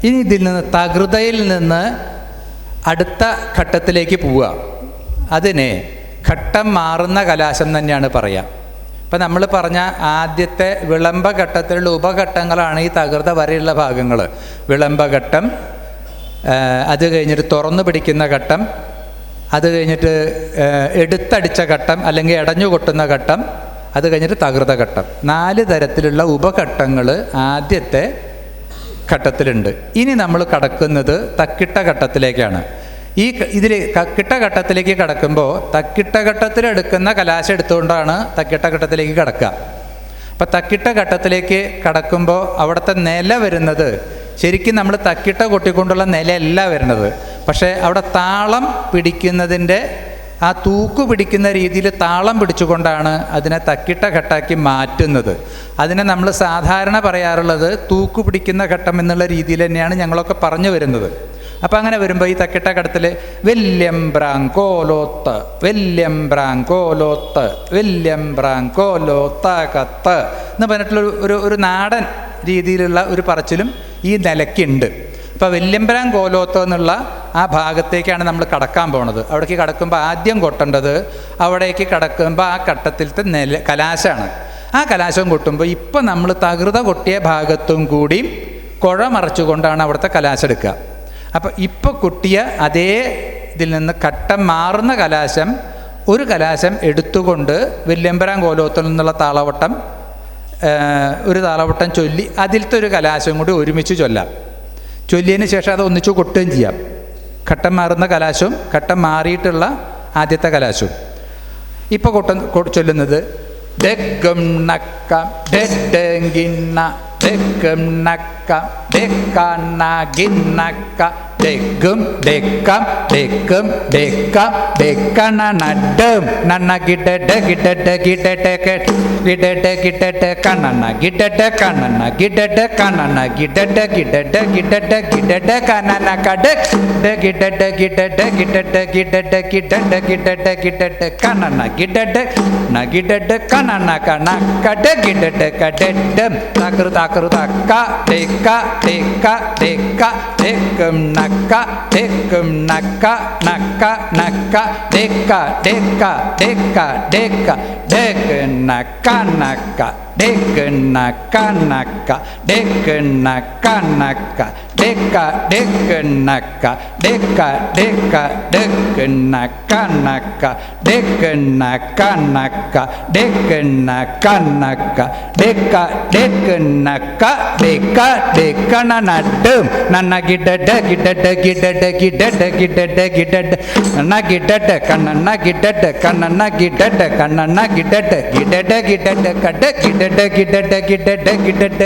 ഇനി ഇതിൽ നിന്ന് തകൃതയിൽ നിന്ന് അടുത്ത ഘട്ടത്തിലേക്ക് പോവുക. അതിനെ ഘട്ടം മാറുന്ന കലാശം തന്നെയാണ് പറയുക. ഇപ്പം നമ്മൾ പറഞ്ഞ ആദ്യത്തെ വിളംബഘട്ടത്തിലുള്ള ഉപഘട്ടങ്ങളാണ് ഈ തകൃത വരെയുള്ള ഭാഗങ്ങൾ. വിളംബഘട്ടം, അത് കഴിഞ്ഞിട്ട് തുറന്നു പിടിക്കുന്ന ഘട്ടം, അത് കഴിഞ്ഞിട്ട് എടുത്തടിച്ച ഘട്ടം അല്ലെങ്കിൽ ഇടഞ്ഞു കൊട്ടുന്ന ഘട്ടം, അത് കഴിഞ്ഞിട്ട് തകൃത ഘട്ടം. 4 തരത്തിലുള്ള ഉപഘട്ടങ്ങൾ ആദ്യത്തെ ഘട്ടത്തിലുണ്ട്. ഇനി നമ്മൾ കടക്കുന്നത് തക്കിട്ട ഘട്ടത്തിലേക്കാണ്. ഇതിൽ തക്കിട്ട ഘട്ടത്തിലേക്ക് കടക്കുമ്പോൾ തക്കിട്ട ഘട്ടത്തിലെടുക്കുന്ന കലാശം എടുത്തുകൊണ്ടാണ് തക്കിട്ട ഘട്ടത്തിലേക്ക് കടക്കുക. അപ്പം തക്കിട്ട ഘട്ടത്തിലേക്ക് കടക്കുമ്പോൾ അവിടുത്തെ നില വരുന്നത് ശരിക്കും നമ്മൾ തക്കിട്ട കൊട്ടിക്കൊണ്ടുള്ള നിലയല്ല വരുന്നത്. പക്ഷേ അവിടെ താളം പിടിക്കുന്നതിൻ്റെ ആ തൂക്ക് പിടിക്കുന്ന രീതിയിൽ താളം പിടിച്ചുകൊണ്ടാണ് അതിനെ തക്കിട്ട ഘട്ടാക്കി മാറ്റുന്നത്. അതിനെ നമ്മൾ സാധാരണ പറയാറുള്ളത് തൂക്ക് പിടിക്കുന്ന ഘട്ടം എന്നുള്ള രീതിയിൽ തന്നെയാണ് ഞങ്ങളൊക്കെ പറഞ്ഞു വരുന്നത്. അപ്പം അങ്ങനെ വരുമ്പോൾ ഈ തക്കിട്ട ഘട്ടത്തിൽ വെല്യംബ്രാങ്കോലോത്ത് വെല്യംബ്രാങ്കോലോത്ത് വെല്യംബ്രാങ്കോലോത്ത കത്ത് എന്ന് പറഞ്ഞിട്ടുള്ള ഒരു നാടൻ രീതിയിലുള്ള ഒരു പറച്ചിലും ഈ നിലയ്ക്കുണ്ട്. അപ്പോൾ വെല്യമ്പരാൻ കോലോത്തോ എന്നുള്ള ആ ഭാഗത്തേക്കാണ് നമ്മൾ കടക്കാൻ പോണത്. അവിടേക്ക് കടക്കുമ്പോൾ ആദ്യം കൊട്ടേണ്ടത് അവിടേക്ക് കടക്കുമ്പോൾ ആ ഘട്ടത്തിലത്തെ കലാശമാണ്. ആ കലാശം കൊട്ടുമ്പോൾ ഇപ്പം നമ്മൾ തകൃത കൊട്ടിയ ഭാഗത്തും കൂടി കുഴ മറച്ചുകൊണ്ടാണ് അവിടുത്തെ കലാശം എടുക്കുക. അപ്പം ഇപ്പോൾ കൊട്ടിയ അതേ ഇതിൽ നിന്ന് ഘട്ടം മാറുന്ന കലാശം ഒരു കലാശം എടുത്തുകൊണ്ട് വെല്യമ്പരാൻ കോലോത്തിൽ നിന്നുള്ള താളവട്ടം ഒരു താളവട്ടം ചൊല്ലി അതിലത്തെ ഒരു കലാശം കൂടി ഒരുമിച്ച് ചൊല്ലാം. ചൊല്ലിയതിന് ശേഷം അത് ഒന്നിച്ച് കൊട്ടുകയും ചെയ്യാം. ഘട്ടം മാറുന്ന കലാശവും ഘട്ടം മാറിയിട്ടുള്ള ആദ്യത്തെ കലാശവും. ഇപ്പോൾ ചൊല്ലുന്നത് ഡെക്കും നക്കം ഡെഡെങ്കിന്ന ഡെക്കും നക്കം ഡെക്കണ്ണ ഗിന്നക്ക ഡെക്കും ഡെക്കം ഡെക്കും ഡെക്കം ഡെക്കണ നഡം നന്ന ഗിഡഡ ഗിഡഡ ഗിഡഡ ഗിഡഡ ഗിഡഡ കണ്ണന ഗിഡഡ കണ്ണന ഗിഡഡ കണ്ണന ഗിഡഡ ഗിഡഡ ഗിഡഡ ഗിഡഡ കണ്ണന കട ഗിഡഡ ഗിഡഡ ഗിഡഡ ഗിഡഡ ഗിഡഡ ഗിഡഡ ഗിഡഡ കണ്ണന ഗിഡഡ ന ഗിഡഡ കണ്ണന കണ കട ഗിഡഡ കഡഡം തകൃ തകൃ തക്ക ഡെക്ക ഡെക്ക ഡെക്ക ഡെക്കും നക്ക ഡെക്കും നക്ക നക്ക നക്ക ഡെക്ക ഡെക്ക ഡെക്ക ഡെക്ക ഡെക്ക് നക്ക നക്ക ഡെക്ക് നക്ക നക്ക ഡെക്ക് നക്ക നക്ക ഡെക്ക ഡെക്ക് നക്ക ഡെക്ക ഡെക്ക ഡെക്ക് നക്ക നക്ക ഡെക്ക് നക്ക നക്ക ഡെക്ക് നക്ക നക്ക ഡെക്ക ഡെക്ക് നക്ക ഡെക്ക ഡെക്കണ നഡം നന്ന ഗിഡഡ ഗിഡഡ ഗിഡഡ ഗിഡഡ ഗിഡഡ ഗിഡഡ നന്ന ഗിഡഡ കണ്ണന ഗിഡഡ കണ്ണന ഗിഡഡ കണ്ണന ഗിഡഡ ഗിഡഡ ഗിഡഡ കട ഗിഡഡ ഗിഡഡ ഗിഡഡ ഗിഡഡ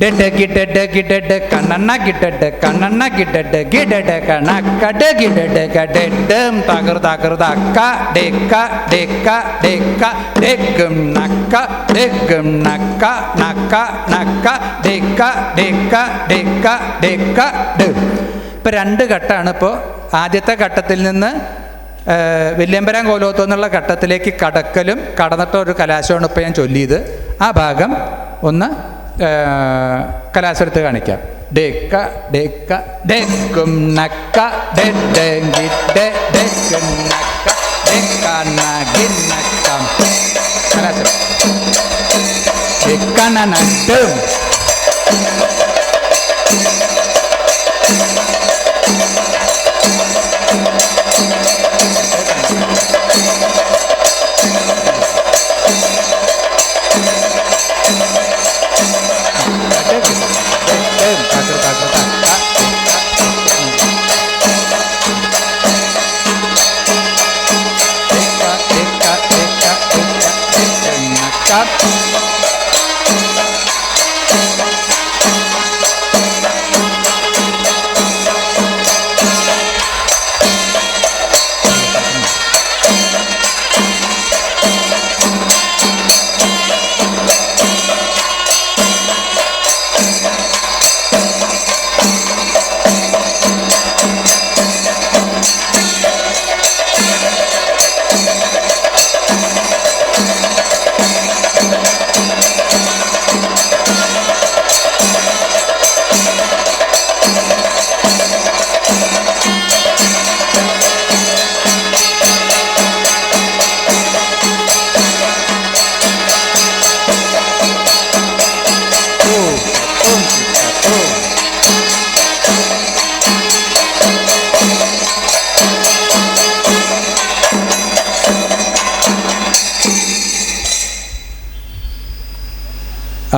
ഡെഡ ഗിഡഡ ഗിഡഡ കണ്ണന ഗിഡഡ കണ്ണന ഗിഡഡ ഗിഡഡ കണ കട ഗിഡഡ കഡഡം തകർ തകർ തക്ക ഡെക്ക ഡെക്ക ഡെക്ക ഡെക്കും നക്ക ഡെക്കും നക്ക നക്ക നക്ക ഡെക്ക ഡെക്ക ഡെക്ക ഡെക്ക ഡം. ഇപ്പം 2 ഘട്ടമാണ്. ഇപ്പോൾ ആദ്യത്തെ ഘട്ടത്തിൽ നിന്ന് വെല്യമ്പരാൻ കോലോത്തോ എന്നുള്ള ഘട്ടത്തിലേക്ക് കടക്കലും കടന്നിട്ട് ഒരു കലാശമാണ് ഇപ്പോൾ ഞാൻ ചൊല്ലിയത്. ആ ഭാഗം ഒന്ന് കലാശെടുത്ത് കാണിക്കാം. ഡെക്ക ഡെക്ക ഡെക്കും നക്ക ഡെഡെങ്കിഡ ഡെക്കും നക്ക ഡെക്കണ ഗിന്നക്കം കലാശം ഡെക്കണ നഡം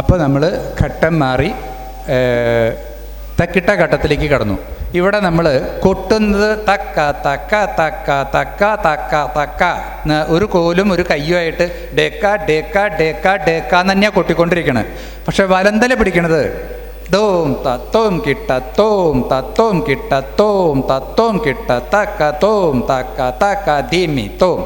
അപ്പോൾ നമ്മൾ ഘട്ടം മാറി തക്കിട്ട ഘട്ടത്തിലേക്ക് കടന്നു. ഇവിടെ നമ്മൾ കൊട്ടുന്നത് തക്ക തക്ക തക്ക തക്ക തക്ക തക്ക, ഒരു കോലും ഒരു കയ്യുമായിട്ട് ഡേക്ക ഡേക്ക ഡേക്ക ഡേക്ക എന്ന് തന്നെയാണ് കൊട്ടിക്കൊണ്ടിരിക്കണത്. പക്ഷെ വലന്തല പിടിക്കണത് തോം തത്തോം കിട്ട തോം തത്തോം കിട്ട തോം തത്തോം കിട്ട തക്ക തോം തക്ക തക്ക ധീമി തോം.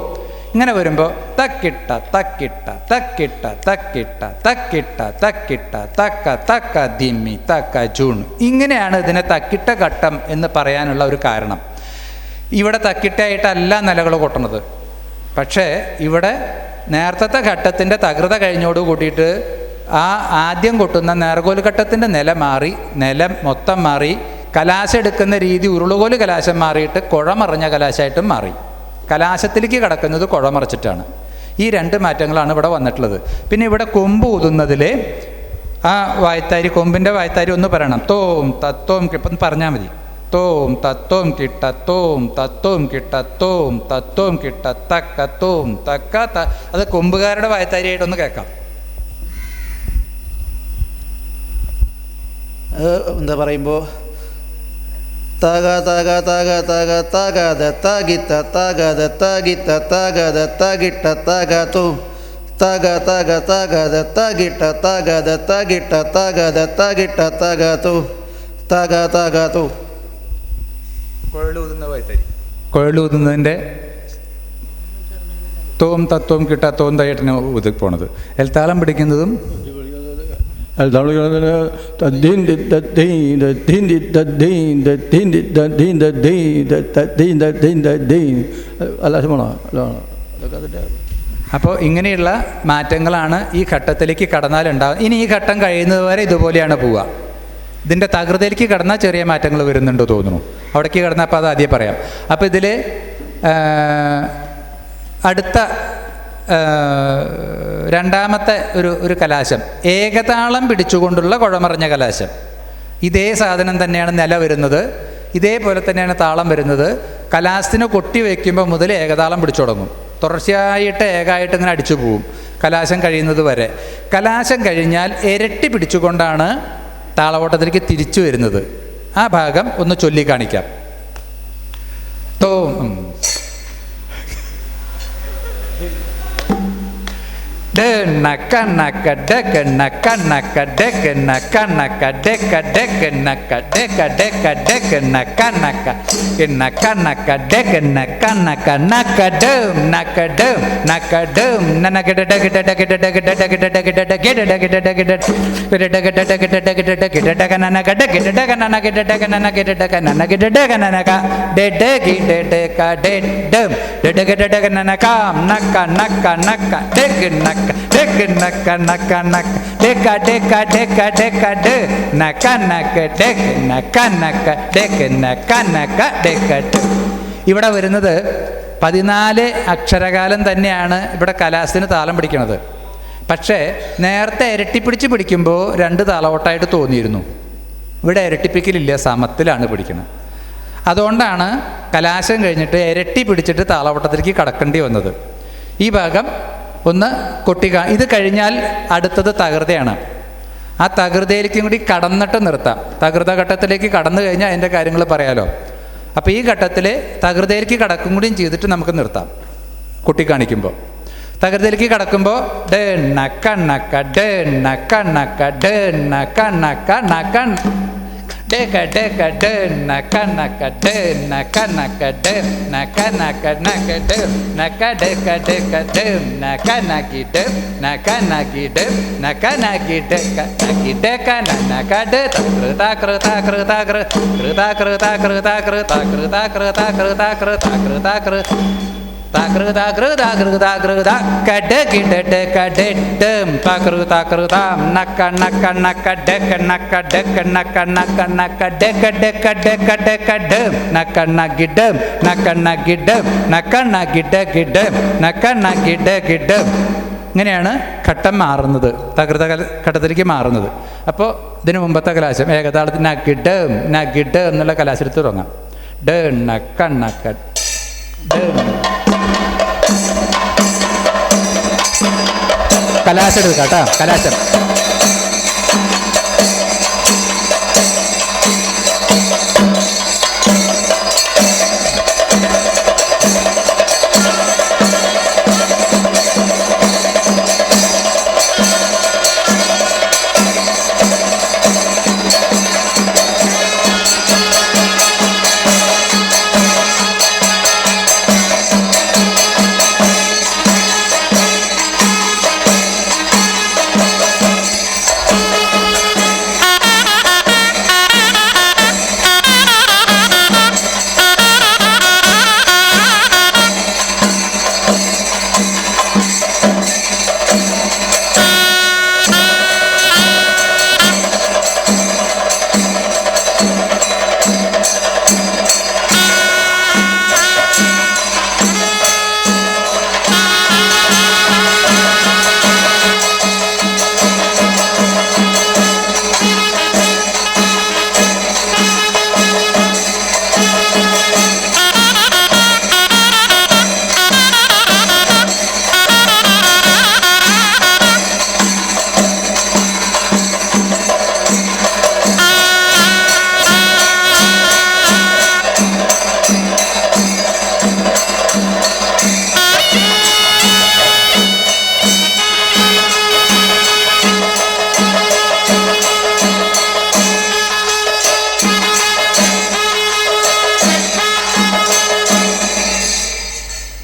ഇങ്ങനെ വരുമ്പോൾ തക്കിട്ട തക്കിട്ട തക്കിട്ട തക്കിട്ട തക്കിട്ട തക്കിട്ട തക്ക തക്ക ധിമ്മി തക്ക ജൂൺ. ഇങ്ങനെയാണ് ഇതിനെ തക്കിട്ട ഘട്ടം എന്ന് പറയാനുള്ള ഒരു കാരണം. ഇവിടെ തക്കിട്ടായിട്ടല്ല നിലകൾ കൊട്ടുന്നത്. പക്ഷേ ഇവിടെ നേരത്തെ ഘട്ടത്തിൻ്റെ തകൃത കഴിഞ്ഞോട് കൂട്ടിയിട്ട് ആ ആദ്യം കൊട്ടുന്ന നേർകോൽ ഘട്ടത്തിൻ്റെ നില മാറി, നിലം മൊത്തം മാറി, കലാശം എടുക്കുന്ന രീതി ഉരുളുകോല് കലാശം മാറിയിട്ട് കുഴമറിഞ്ഞ കലാശമായിട്ടും മാറി. കലാശത്തിലേക്ക് കിടക്കുന്നത് കുഴമറിച്ചിട്ടാണ്. ഈ രണ്ട് മാറ്റങ്ങളാണ് ഇവിടെ വന്നിട്ടുള്ളത്. പിന്നെ ഇവിടെ കൊമ്പ് ഊതുന്നതിൽ ആ വായ്ത്താരി, കൊമ്പിൻ്റെ വായ്ത്താരി ഒന്ന് പറയണം. തോം തത്തോം ഇപ്പം പറഞ്ഞാൽ മതി. തോം തത്തോം കിട്ട തോം തത്തോം കിട്ട തോം തത്തോം കിട്ട തക്ക തോം തക്ക അത് കൊമ്പുകാരുടെ വായ്ത്താരിയായിട്ടൊന്ന് കേൾക്കാം. എന്താ പറയുമ്പോൾ തക തക തക തക തകത തകിത്ത തകത തകിത്ത തകത തകിട്ട തകതു തക തക തകത തകിട്ട തകത തകിട്ട തകത തകിട്ട തകതു തക തകതു. കുഴലൂതുന്ന വായ്ത്താരി, കുഴലൂതുന്നതിൻ്റെ തോം തത്വം കിട്ട തോം തയ്യട്ടിന് ഊതി പോണത്. എൽത്താളം പിടിക്കുന്നതും അപ്പോൾ ഇങ്ങനെയുള്ള മാറ്റങ്ങളാണ് ഈ ഘട്ടത്തിലേക്ക് കടന്നാലുണ്ടാകും. ഇനി ഈ ഘട്ടം കഴിയുന്നത് വരെ ഇതുപോലെയാണ് പോവുക. ഇതിൻ്റെ തകൃതയിലേക്ക് കടന്നാൽ ചെറിയ മാറ്റങ്ങൾ വരുന്നുണ്ടോ തോന്നുന്നു. അവിടേക്ക് കടന്നാൽ അപ്പോൾ അത് ആദ്യം പറയാം. അപ്പോൾ ഇതിൽ അടുത്ത രണ്ടാമത്തെ ഒരു കലാശം ഏകതാളം പിടിച്ചുകൊണ്ടുള്ള കുഴമറിഞ്ഞ കലാശം. ഇതേ സാധനം തന്നെയാണ് നില വരുന്നത്, ഇതേപോലെ തന്നെയാണ് താളം വരുന്നത്. കലാശത്തിന് കൊട്ടി വയ്ക്കുമ്പോൾ മുതൽ ഏകതാളം പിടിച്ചു തുടങ്ങും. തുടർച്ചയായിട്ട് ഏകായിട്ട് ഇങ്ങനെ അടിച്ചു പോവും കലാശം കഴിയുന്നത് വരെ. കലാശം കഴിഞ്ഞാൽ ഇരട്ടി പിടിച്ചുകൊണ്ടാണ് താളവോട്ടത്തിലേക്ക് തിരിച്ചു വരുന്നത്. ആ ഭാഗം ഒന്ന് ചൊല്ലി കാണിക്കാം. തോം നക്ക നക്ക ഡെക്ക നക്ക നക്ക ഡെക്ക നക്ക നക്ക ഡെക്ക ഡെക്ക നക്ക ഡെക്ക ഡെക്ക ഡെക്ക നക്ക നക്ക നക്ക നക്ക ഡെക്ക നക്ക നക്ക നക്ക ഡം നക്ക ഡം നക്ക ഡം നനക ഡെക ഡെക ഡെക ഡെക ഡെക ഡെക ഡെക ഡെക ഡെക ഡെക ഡെക ഡെക ഡെക നനക ഡെക ഡെക നനക ഡെക നനക ഡെക നനക ഡെക നനക ഡെഡഗി ഡെഡക ഡെഡം ഡെഡക ഡെക നനക നക്ക നക്ക നക്ക ഡെക നക്ക ഡെക നക്ക നക്ക നക്ക ഡെക ഡെക ഡെക ഡെക ഡെ നക്ക നക്ക ഡെക നക്ക നക്ക ഡെക നക്ക നക്ക ഡെക. ഇവിടെ വരുന്നത് 14 അക്ഷരകാലം തന്നെയാണ് ഇവിടെ കലാശത്തിന് താളം പിടിക്കുന്നത്. പക്ഷേ നേരത്തെ ഇരട്ടിപ്പിടിച്ച് പിടിക്കുമ്പോൾ 2 താളവോട്ടായിട്ട് തോന്നിയിരുന്നു. ഇവിടെ ഇരട്ടിപ്പിക്കലില്ല, സമത്തിലാണ് പിടിക്കുന്നത്. അതുകൊണ്ടാണ് കലാശം കഴിഞ്ഞിട്ട് ഇരട്ടി പിടിച്ചിട്ട് താളവട്ടത്തിലേക്ക് കടക്കേണ്ടി വന്നത്. ഈ ഭാഗം ഒന്ന് ഇത് കഴിഞ്ഞാൽ അടുത്തത് തകൃതയാണ്. ആ തകൃതയിലേക്കും കൂടി കടന്നിട്ട് നിർത്താം. തകൃത ഘട്ടത്തിലേക്ക് കടന്നു കഴിഞ്ഞാൽ അതിൻ്റെ കാര്യങ്ങൾ പറയാലോ. അപ്പോൾ ഈ ഘട്ടത്തിൽ തകൃതയിലേക്ക് കടക്കും കൂടിയും ചെയ്തിട്ട് നമുക്ക് നിർത്താം. കുട്ടി കാണിക്കുമ്പോൾ തകൃതയിലേക്ക് കടക്കുമ്പോൾ ഡേ നക്ക നക്ക ഡേ നക്ക നക്ക ഡേ നക്ക നക്ക നക്ക ഡേക ഡേക ഡേ നക്ക നക്ക ഡേ നക്ക നക്ക ഡേ നക്ക നക്ക നക്ക ഡേ നക്ക ഡേക ഡേക ഡേ നക്ക നക്കി ഡേ നക്ക നക്കി ഡേ നക്ക നക്കി ഡേക നക്കി ഡേക നക്ക ഡേ കൃത കൃത കൃത കൃത കൃത കൃത കൃത കൃത കൃത കൃത കൃത കൃത കൃത താകൃത കൃത കൃത കൃത കടകിട കടം താകൃത കൃതം നക്ക നക്ക നക്ക ഡെക നക്ക ഡെക നക്ക നക്ക നക്ക ഡെക ഡെക ഡെക ഡെക ഡം നക്ക നഗിഡം നക്ക നഗിഡം നക്ക നഗിഡ ഗിഡം നക്ക നഗിഡ ഗിഡം. ഇങ്ങനെയാണ് ഘട്ടം മാറുന്നത്, തകൃത ഘട്ടത്തിലേക്ക് മാറുന്നത്. അപ്പോൾ ഇതിന് മുമ്പത്തെ കലാശം ഏകതാളത്തിൽ നഗിഡം നഗിഡം എന്നുള്ള കലാശത്തിൽ തുടങ്ങാം. ഡ നക്ക നക്ക കലാശം എടുക്കാം കേട്ടോ. കലാശം